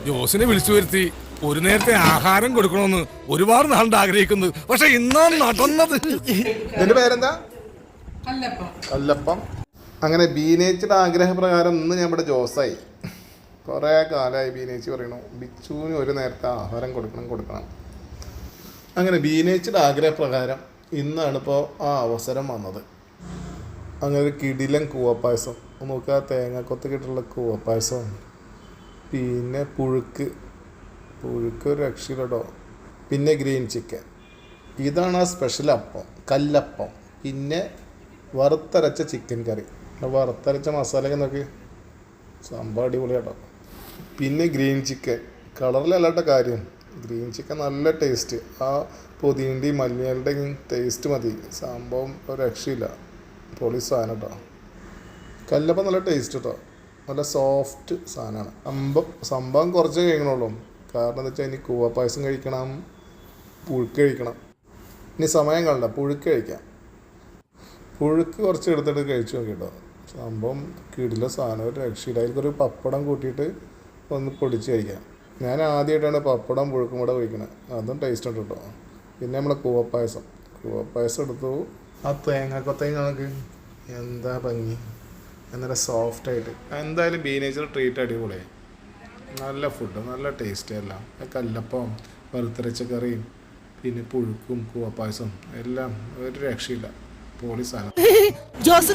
ജോസിനെ വിളിച്ചു വരുത്തി ഒരു നേരത്തെ ആഹാരം കൊടുക്കണമെന്ന് ഒരുപാട് നാളുണ്ട് ആഗ്രഹിക്കുന്നത്. പക്ഷെ ഇന്നാണ് നടന്നത്. നിന്റെ പേരെന്താ? കല്ലപ്പം. അങ്ങനെ ബീനേച്ചിയുടെ ആഗ്രഹപ്രകാരം ഇന്ന് നമ്മുടെ ജോസായി. കുറേ കാലമായി ബീനേച്ചി പറയണു ബിച്ചുവിന് ഒരു നേരത്തെ ആഹാരം കൊടുക്കണം. അങ്ങനെ ബീനേച്ചിയുടെ ആഗ്രഹപ്രകാരം ഇന്നാണ് ഇപ്പോൾ ആ അവസരം വന്നത്. അങ്ങനെ ഒരു കിടിലൻ കൂവപ്പായസം നോക്കുക, തേങ്ങാക്കൊത്തിട്ടുള്ള കൂവപ്പായസം, പിന്നെ പുഴുക്ക് ഒരു രക്ഷയിലോ, പിന്നെ ഗ്രീൻ ചിക്കൻ. ഇതാണ് ആ സ്പെഷ്യൽ അപ്പം, കല്ലപ്പം. പിന്നെ വറുത്തരച്ച ചിക്കൻ കറി, വറുത്തരച്ച മസാലയൊക്കെ നോക്കി, സംഭവം അടിപൊളി കേട്ടോ. പിന്നെ ഗ്രീൻ ചിക്കൻ, കളറിലല്ലാത്ത കാര്യം, ഗ്രീൻ ചിക്കൻ നല്ല ടേസ്റ്റ്. ആ പൊതിൻ്റെയും മല്ലികളുടെയും ടേസ്റ്റ് മതി, സംഭവം ഒരു രക്ഷയില്ല, പൊളി സാധനം കേട്ടോ. കല്ലപ്പം നല്ല ടേസ്റ്റ് കേട്ടോ, നല്ല സോഫ്റ്റ് സാധനമാണ്. സംഭവം കുറച്ച് കഴിക്കണുള്ളൂ, കാരണം എന്താ വെച്ചാൽ ഇനി കൂവപ്പായസം കഴിക്കണം, പുഴുക്ക് കഴിക്കണം. ഇനി സമയം കളണ്ട, പുഴുക്ക് കഴിക്കാം. പുഴുക്ക് കുറച്ച് എടുത്തിട്ട് കഴിച്ചു നോക്കിട്ടോ, സംഭവം കിടില സാധനം, ഒരു രക്ഷയില്ല. അതിൽക്കൊരു പപ്പടം കൂട്ടിയിട്ട് ഒന്ന് പൊടിച്ച് കഴിക്കാം. ഞാൻ ആദ്യമായിട്ടാണ് പപ്പടം പുഴുക്കും കൂടെ കഴിക്കണത്, അതും ടേസ്റ്റ് ഉണ്ട് കേട്ടോ. പിന്നെ നമ്മളെ കൂവപ്പായസം എടുത്തു. ആ തേങ്ങാക്കൊത്തേങ്ങ എന്താ ഭംഗി, എന്നാലും സോഫ്റ്റായിട്ട്. എന്തായാലും ബീനേച്ചർ ട്രീറ്റ് അടിപൊളിയായി, നല്ല ഫുഡ്, നല്ല ടേസ്റ്റ് എല്ലാം. കല്ലപ്പം, വറുത്തരച്ച കറിയും, പിന്നെ പുഴുക്കും കൂവപ്പായസം എല്ലാം ഒരു രക്ഷയില്ല, പൊളി സാധനം. ജോസ്